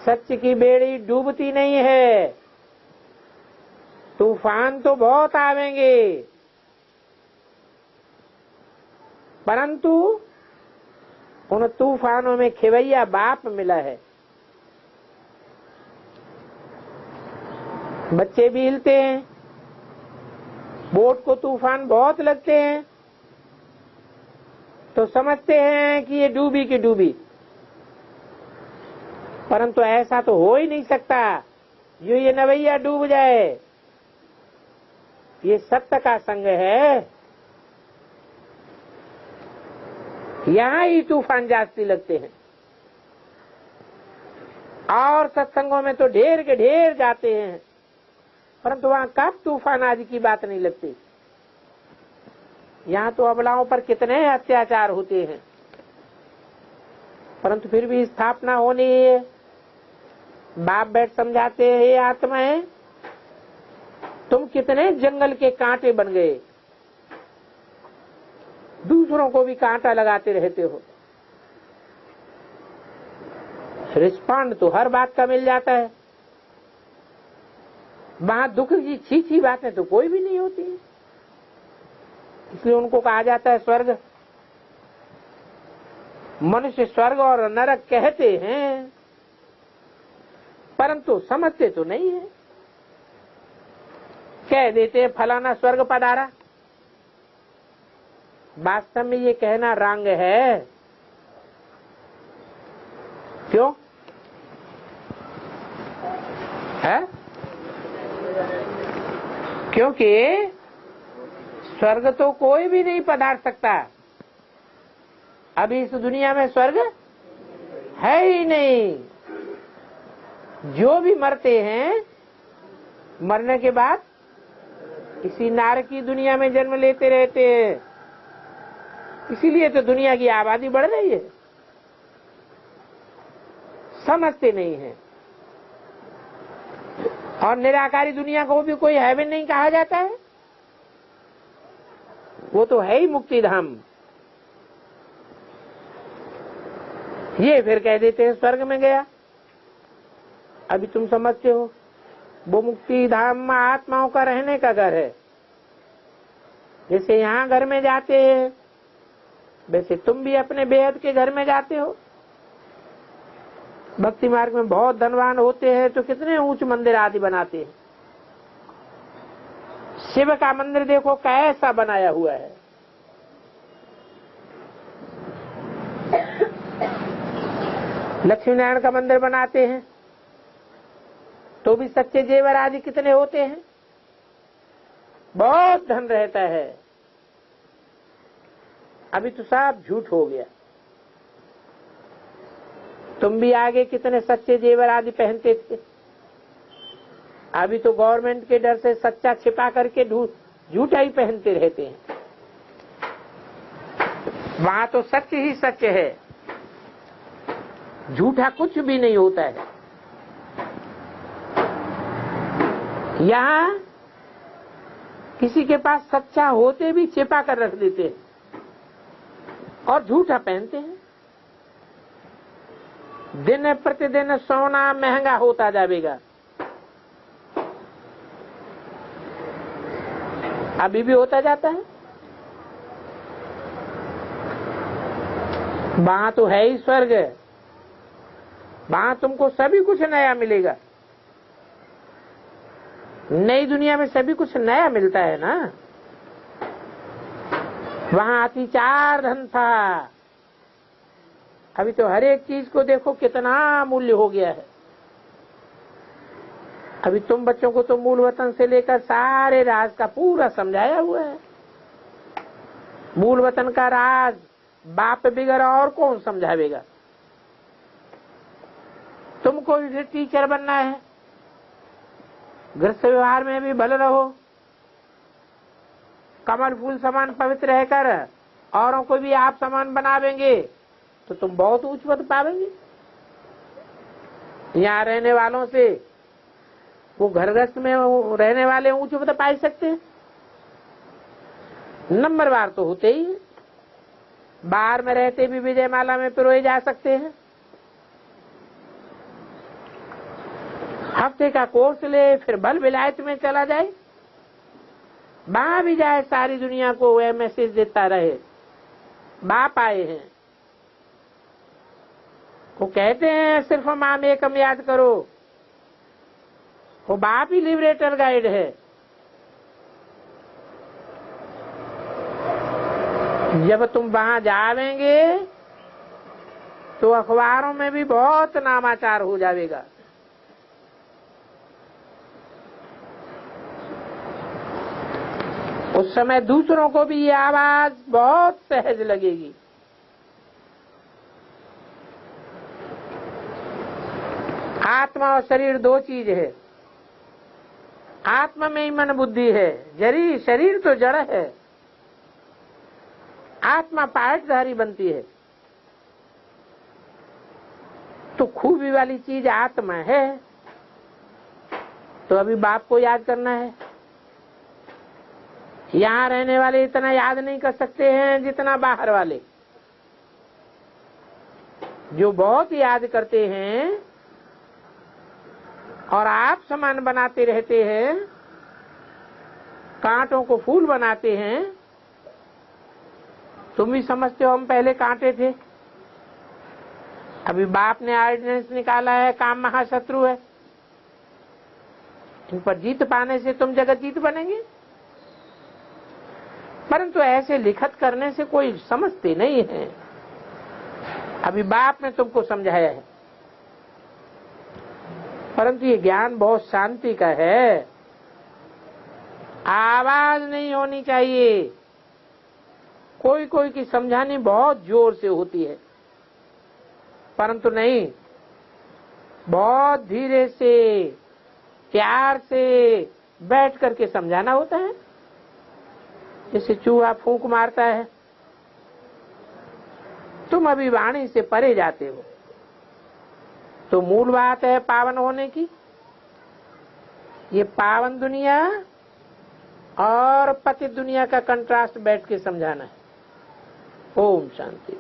सच की बेड़ी डूबती नहीं है, तूफान तो बहुत आवेंगे, परंतु उन तूफानों में खेवैया बाप मिला है। बच्चे भी हिलते हैं, बोट को तूफान बहुत लगते हैं तो समझते हैं कि ये डूबी की डूबी, परंतु ऐसा तो हो ही नहीं सकता जो ये नवैया डूब जाए। ये सत्य का संग है, यहाँ ही तूफान जास्ती लगते हैं। और सत्संगों में तो ढेर के ढेर जाते हैं, परंतु वहाँ कब तूफान आदि की बात नहीं लगती। यहाँ तो अबलाओं पर कितने अत्याचार होते हैं, परंतु फिर भी स्थापना होनी है। बाप बैठ समझाते हैं, हे आत्माएं, तुम कितने जंगल के कांटे बन गए, दूसरों को भी कांटा लगाते रहते हो। रिस्पॉन्ड तो हर बात का मिल जाता है, वहां दुख की छीछी बातें तो कोई भी नहीं होती है। इसलिए उनको कहा जाता है स्वर्ग। मनुष्य स्वर्ग और नरक कहते हैं, परंतु समझते तो नहीं है। कह देते हैं फलाना स्वर्ग पधारा, वास्तव में ये कहना रंग है। क्यों? है? क्योंकि स्वर्ग तो कोई भी नहीं पधार सकता। अभी इस दुनिया में स्वर्ग है ही नहीं। जो भी मरते हैं, मरने के बाद इसी नार की दुनिया में जन्म लेते रहते हैं। इसीलिए तो दुनिया की आबादी बढ़ रही है। समझते नहीं है। और निराकारी दुनिया को भी कोई हेवन नहीं कहा जाता है। वो तो है ही मुक्ति धाम। ये फिर कह देते हैं स्वर्ग में गया। अभी तुम समझते हो वो मुक्ति धाम आत्माओं का रहने का घर है। जैसे यहाँ घर में जाते हैं, वैसे तुम भी अपने बेहद के घर में जाते हो। भक्ति मार्ग में बहुत धनवान होते हैं तो कितने ऊंच मंदिर आदि बनाते हैं। शिव का मंदिर देखो कैसा बनाया हुआ है। लक्ष्मी नारायण का मंदिर बनाते हैं तो भी सच्चे जेवर आदि कितने होते हैं। बहुत धन रहता है। अभी तो सब झूठ हो गया। तुम भी आगे कितने सच्चे जेवर आदि पहनते थे। अभी तो गवर्नमेंट के डर से सच्चा छिपा करके झूठा ही पहनते रहते हैं। वहां तो सच ही सच है, झूठा कुछ भी नहीं होता है। यहाँ किसी के पास सच्चा होते भी छिपा कर रख देते हैं और झूठा पहनते हैं। दिन प्रतिदिन सोना महंगा होता जाएगा। अभी भी होता जाता है। वहां तो है ही स्वर्ग। वहां तुमको सभी कुछ नया मिलेगा। नई दुनिया में सभी कुछ नया मिलता है ना। वहां अतिचार धन था। अभी तो हर एक चीज को देखो कितना मूल्य हो गया है। अभी तुम बच्चों को तो मूल वतन से लेकर सारे राज का पूरा समझाया हुआ है। मूल वतन का राज बाप बिगड़ और कौन समझावेगा। तुमको भी टीचर बनना है। गृहस्थ व्यवहार में भी भले रहो। कमल फूल समान पवित्र रहकर औरों को भी आप समान बनावेंगे तो तुम बहुत ऊंच पद पावेंगे। यहाँ रहने वालों से वो घर गृहस्थ में रहने वाले ऊंच पद पा सकते हैं। नंबरवार तो होते ही है। बाहर में रहते भी विजयमाला में पिरोए जा सकते हैं। हफ्ते का कोर्स ले फिर बल विलायत में चला जाए। वहां भी जाए सारी दुनिया को वह मैसेज देता रहे। बाप आए हैं। वो कहते हैं सिर्फ माम एकम याद करो। वो बाप ही लिबरेटर गाइड है। जब तुम वहां जावेंगे तो अखबारों में भी बहुत नामाचार हो जाएगा। उस समय दूसरों को भी ये आवाज बहुत सहज लगेगी। आत्मा और शरीर दो चीज है। आत्मा में ही मन बुद्धि है। शरीर तो जड़ है। आत्मा पाठधारी बनती है। तो खूबी वाली चीज आत्मा है। तो अभी बाप को याद करना है। यहाँ रहने वाले इतना याद नहीं कर सकते हैं जितना बाहर वाले, जो बहुत याद करते हैं और आप समान बनाते रहते हैं। कांटों को फूल बनाते हैं। तुम भी समझते हो हम पहले कांटे थे। अभी बाप ने ऑर्डिनेंस निकाला है काम महाशत्रु है। इन पर जीत पाने से तुम जगत जीत बनेंगे। परंतु ऐसे लिखत करने से कोई समझते नहीं है। अभी बाप ने तुमको समझाया है। परंतु ये ज्ञान बहुत शांति का है। आवाज नहीं होनी चाहिए। कोई कोई की समझानी बहुत जोर से होती है, परंतु नहीं, बहुत धीरे से प्यार से बैठ करके समझाना होता है। जैसे चूहा फूंक मारता है, तुम अभी वाणी से परे जाते हो, तो मूल बात है पावन होने की। ये पावन दुनिया और पतित दुनिया का कंट्रास्ट बैठ के समझाना है। ओम शांति।